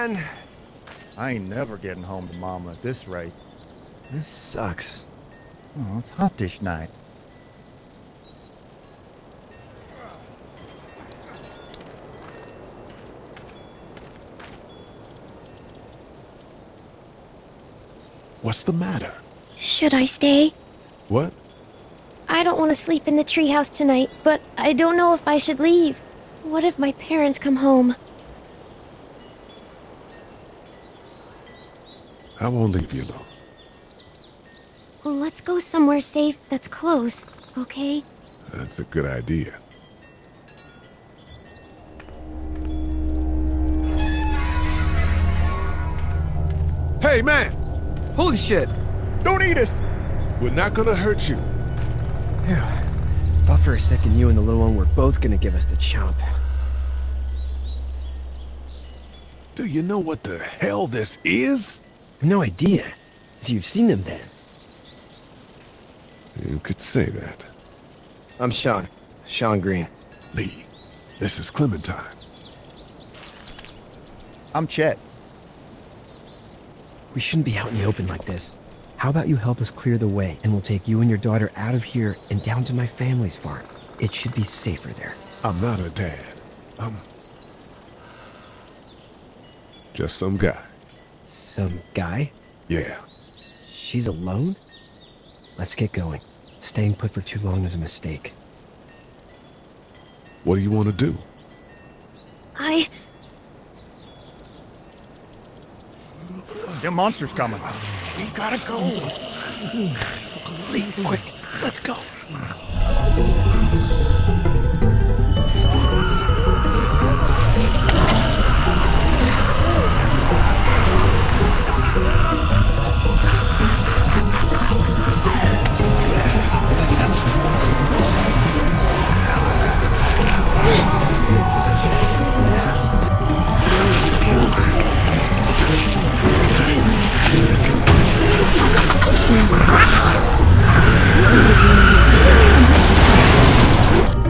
man. I ain't never getting home to Mama at this rate. This sucks. Oh, it's hot dish night. What's the matter? Should I stay? What? I don't want to sleep in the treehouse tonight, but I don't know if I should leave. What if my parents come home? I won't leave you alone. Well, let's go somewhere safe that's close, okay? That's a good idea. Hey, man! Holy shit. Don't eat us! We're not gonna hurt you. Phew. Thought for a second you and the little one were both gonna give us the chomp. Do you know what the hell this is? No idea. So you've seen them then? You could say that. I'm Sean. Sean Green. Lee, this is Clementine. I'm Chet. We shouldn't be out in the open like this. How about you help us clear the way, and we'll take you and your daughter out of here and down to my family's farm. It should be safer there. I'm not her dad. I'm just some guy. Some guy? Yeah. She's alone? Let's get going. Staying put for too long is a mistake. What do you want to do? Them monsters coming. We gotta go. Lee, quick, let's go.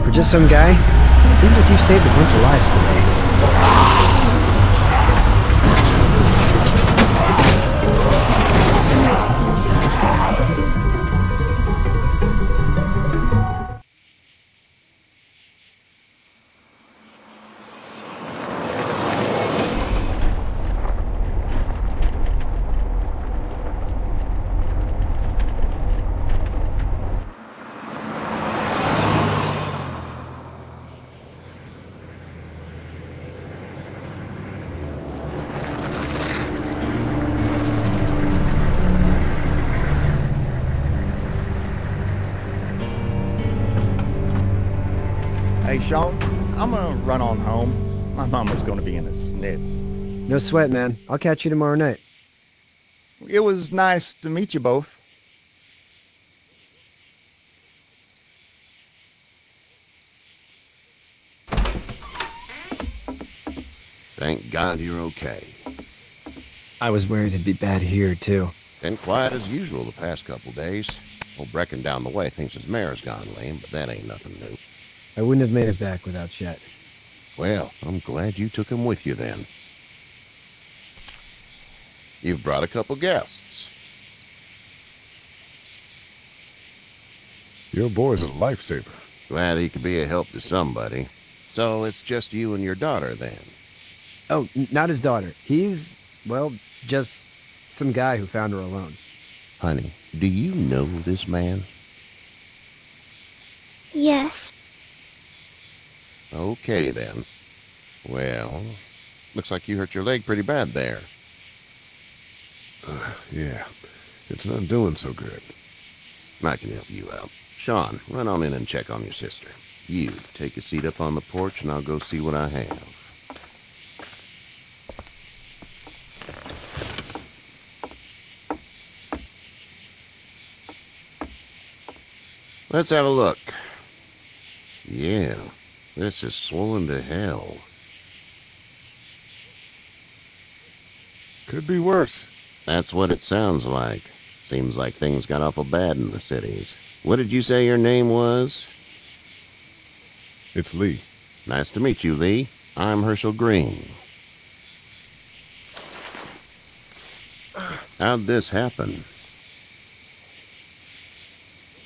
For just some guy, it seems like you've saved a bunch of lives today. Hey, Sean, I'm gonna run on home. My mama's gonna be in a snit. No sweat, man. I'll catch you tomorrow night. It was nice to meet you both. Thank God you're okay. I was worried it'd be bad here, too. Been quiet as usual the past couple days. Old Brecken down the way thinks his mare's gone lame, but that ain't nothing new. I wouldn't have made it back without Chet. Well, I'm glad you took him with you then. You've brought a couple guests. Your boy's a lifesaver. Glad he could be a help to somebody. So it's just you and your daughter then? Oh, not his daughter. He's, well, just some guy who found her alone. Honey, do you know this man? Yes. Okay, then. Well, looks like you hurt your leg pretty bad there. Yeah, it's not doing so good. I can help you out. Sean, run on in and check on your sister. You, take a seat up on the porch and I'll go see what I have. Let's have a look. Yeah, this is swollen to hell. Could be worse. That's what it sounds like. Seems like things got awful bad in the cities. What did you say your name was? It's Lee. Nice to meet you, Lee. I'm Herschel Green. How'd this happen?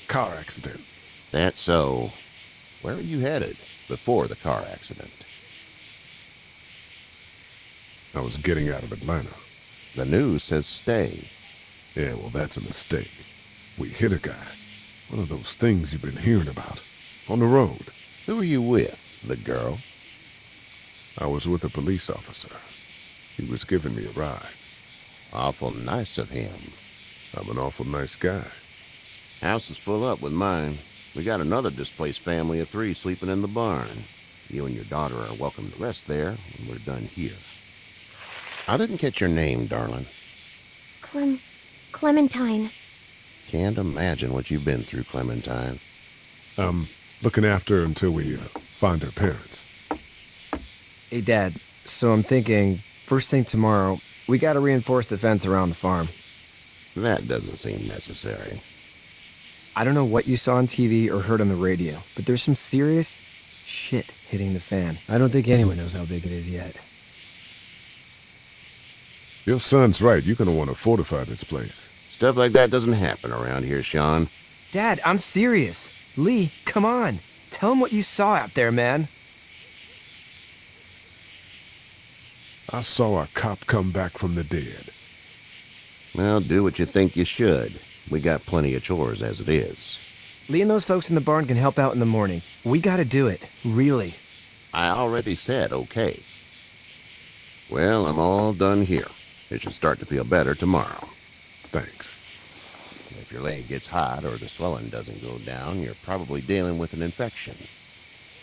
Car accident. That's so. Where were you headed before the car accident? I was getting out of Atlanta. The news says stay. Yeah, well, that's a mistake. We hit a guy. One of those things you've been hearing about. On the road. Who were you with? The girl? I was with a police officer. He was giving me a ride. Awful nice of him. I'm an awful nice guy. House is full up with mine. We got another displaced family of 3 sleeping in the barn. You and your daughter are welcome to rest there when we're done here. I didn't catch your name, darling. Clementine. Can't imagine what you've been through, Clementine. I'm looking after her until we find her parents. Hey, Dad. So I'm thinking, first thing tomorrow, we gotta reinforce the fence around the farm. That doesn't seem necessary. I don't know what you saw on TV or heard on the radio, but there's some serious shit hitting the fan. I don't think anyone knows how big it is yet. Your son's right. You're gonna want to fortify this place. Stuff like that doesn't happen around here, Sean. Dad, I'm serious. Lee, come on. Tell him what you saw out there, man. I saw a cop come back from the dead. Well, do what you think you should. We got plenty of chores as it is. Lee and those folks in the barn can help out in the morning. We gotta do it. Really. I already said okay. Well, I'm all done here. It should start to feel better tomorrow. Thanks. If your leg gets hot or the swelling doesn't go down, you're probably dealing with an infection.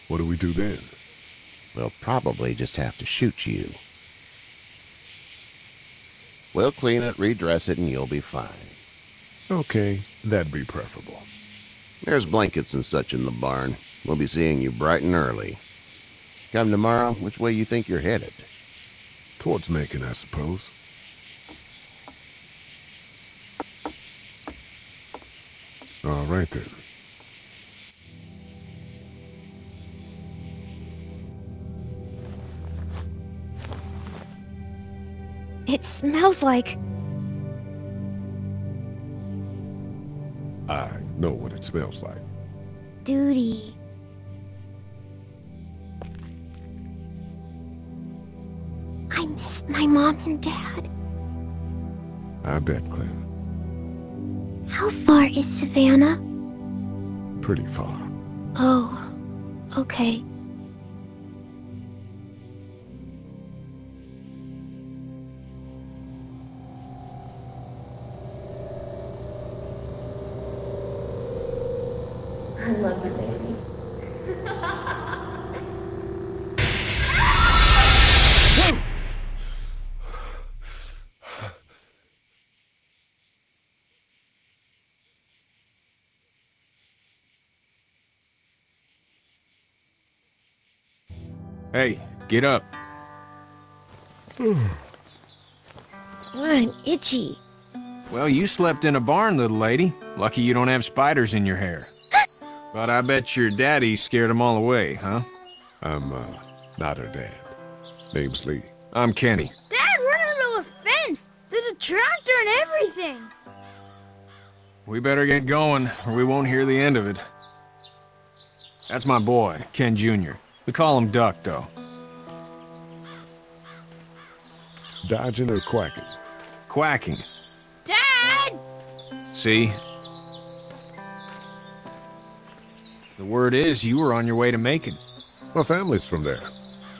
What do we do then? We'll probably just have to shoot you. We'll clean it, redress it, and you'll be fine. Okay, that'd be preferable. There's blankets and such in the barn. We'll be seeing you bright and early. Come tomorrow, which way you think you're headed? Towards Macon, I suppose. All right, then. It smells like... I know what it smells like. duty. I miss my mom and dad. I bet, Clem. How far is Savannah? Pretty far. Oh, okay. I love you, baby. Hey, get up. I'm itchy. Well, you slept in a barn, little lady. Lucky you don't have spiders in your hair. But I bet your daddy scared them all away, huh? I'm, not her dad. Name's Lee. I'm Kenny. Dad, we're in the middle of a fence. There's a tractor and everything. We better get going, or we won't hear the end of it. That's my boy, Ken Jr. We call him Duck, though. Dodging or quacking? Quacking. Dad! See? The word is you were on your way to Macon. My family's from there.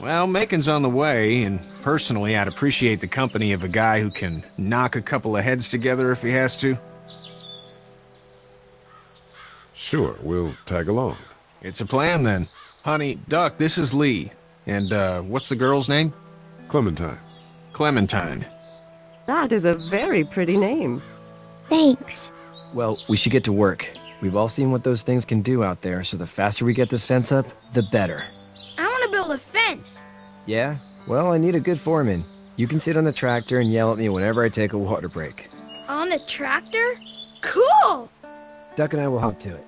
Well, Macon's on the way, and personally, I'd appreciate the company of a guy who can knock a couple of heads together if he has to. Sure, we'll tag along. It's a plan, then. Honey, Duck, this is Lee. And, what's the girl's name? Clementine. Clementine. That is a very pretty name. Thanks. Well, we should get to work. We've all seen what those things can do out there, so the faster we get this fence up, the better. I want to build a fence. Yeah? Well, I need a good foreman. You can sit on the tractor and yell at me whenever I take a water break. On the tractor? Cool! Duck and I will hop to it.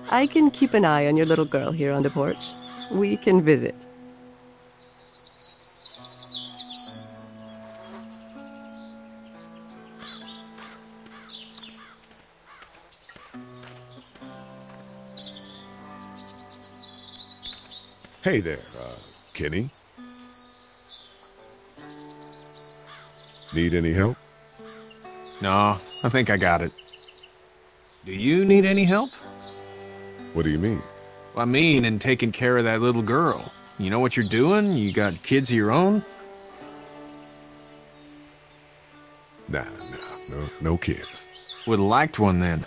I can keep an eye on your little girl here on the porch. We can visit. Hey there, Kenny. Need any help? No, I think I got it. Do you need any help? What do you mean? I mean, in taking care of that little girl. You know what you're doing? You got kids of your own? Nah, no kids. Would've liked one then.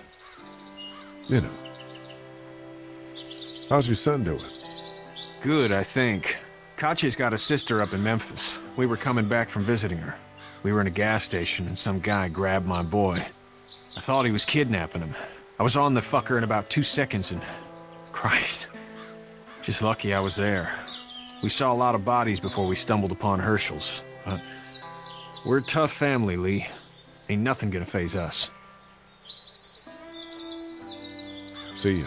You know. How's your son doing? Good, I think. Katya's got a sister up in Memphis. We were coming back from visiting her. We were in a gas station and some guy grabbed my boy. I thought he was kidnapping him. I was on the fucker in about 2 seconds and... Christ. Just lucky I was there. We saw a lot of bodies before we stumbled upon Herschel's. But we're a tough family, Lee. Ain't nothing gonna faze us. See ya.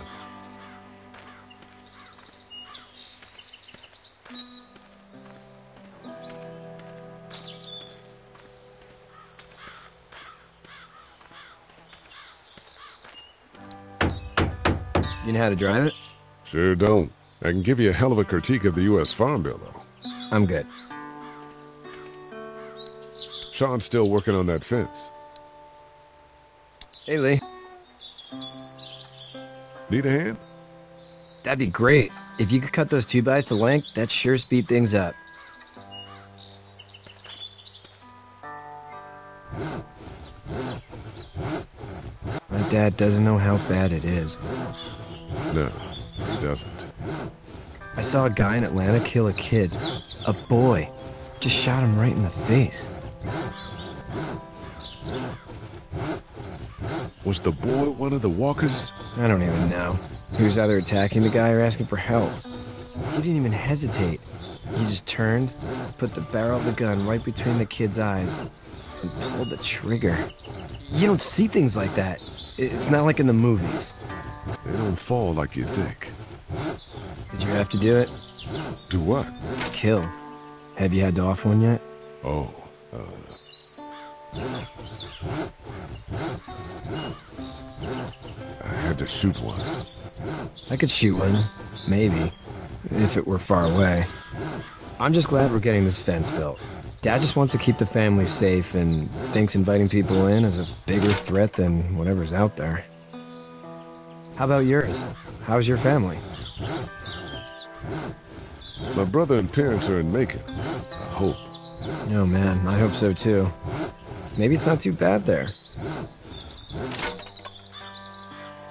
You know how to drive it? Sure don't. I can give you a hell of a critique of the U.S. Farm Bill, though. I'm good. Sean's still working on that fence. Hey, Lee. Need a hand? That'd be great. If you could cut those 2x to length, that'd sure speed things up. My dad doesn't know how bad it is. No, he doesn't. I saw a guy in Atlanta kill a kid. A boy. Just shot him right in the face. Was the boy one of the walkers? I don't even know. He was either attacking the guy or asking for help. He didn't even hesitate. He just turned, put the barrel of the gun right between the kid's eyes, and pulled the trigger. You don't see things like that. It's not like in the movies. They don't fall like you think. Did you have to do it? Do what? Kill. Have you had to off one yet? Oh, I had to shoot one. I could shoot one. Maybe. If it were far away. I'm just glad we're getting this fence built. Dad just wants to keep the family safe and thinks inviting people in is a bigger threat than whatever's out there. How about yours? How's your family? My brother and parents are in Macon. I hope. Oh man, I hope so too. Maybe it's not too bad there.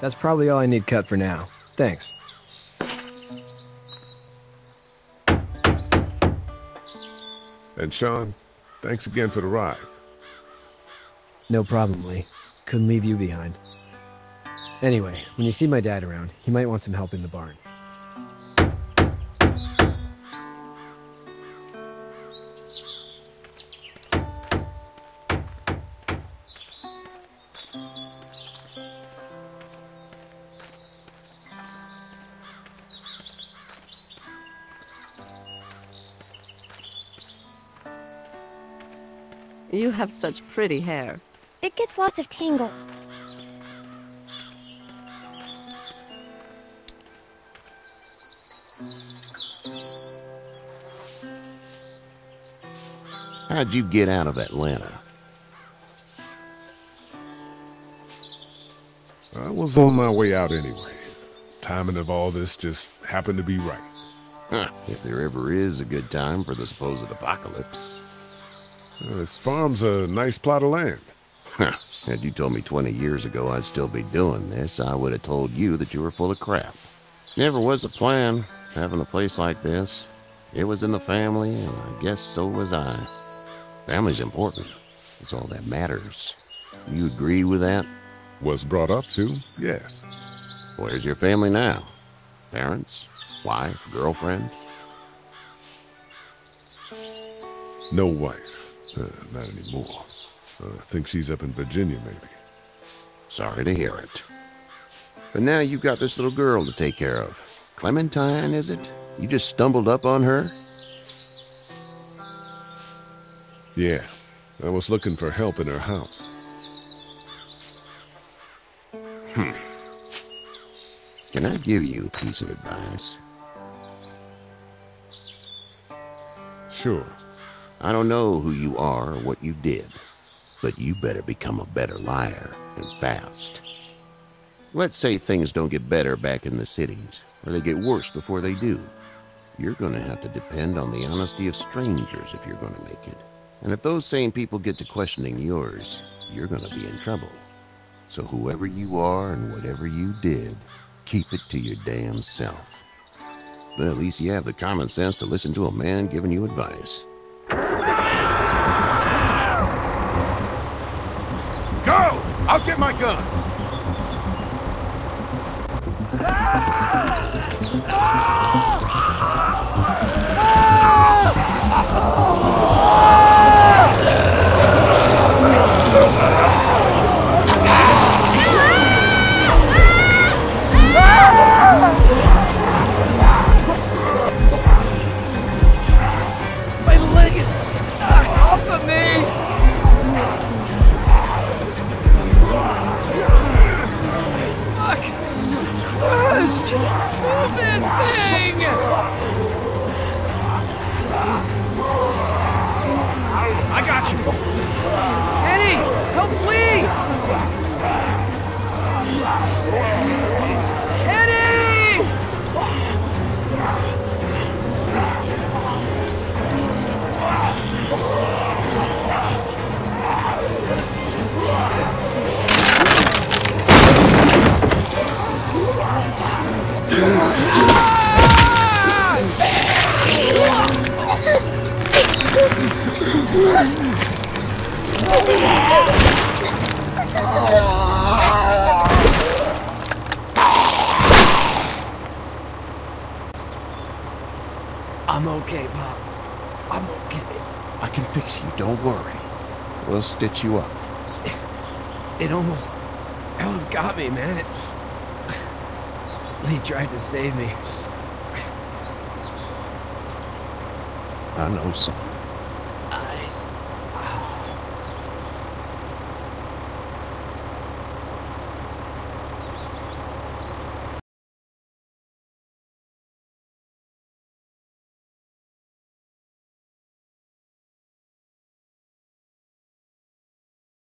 That's probably all I need cut for now. Thanks. And Sean, thanks again for the ride. No problem, Lee. Couldn't leave you behind. Anyway, when you see my dad around, he might want some help in the barn. You have such pretty hair. It gets lots of tangles. How'd you get out of Atlanta? I was on my way out anyway. Timing of all this just happened to be right. Huh, if there ever is a good time for the supposed apocalypse. This farm's a nice plot of land. Huh, had you told me 20 years ago I'd still be doing this, I would have told you that you were full of crap. Never was a plan, having a place like this. It was in the family, and I guess so was I. Family's important. It's all that matters. You agree with that? Was brought up to, yes. Where's your family now? Parents? Wife? Girlfriend? No wife. Not anymore. I think she's up in Virginia, maybe. Sorry to hear it. But now you've got this little girl to take care of. Clementine, is it? You just stumbled up on her? Yeah. I was looking for help in her house. Can I give you a piece of advice? Sure. I don't know who you are or what you did, but you better become a better liar, and fast. Let's say things don't get better back in the cities, or they get worse before they do. You're gonna have to depend on the honesty of strangers if you're gonna make it. And if those same people get to questioning yours, you're gonna be in trouble. So whoever you are and whatever you did, keep it to your damn self. Then at least you have the common sense to listen to a man giving you advice. Go! I'll get my gun! My leg is stuck off of me! Fuck! Crushed! Move that thing! I got you! Eddie! Help please! Eddie! I'm okay, Pop. I'm okay. I can fix you, don't worry. We'll stitch you up. It almost got me, man. Lee tried to save me. I know, son.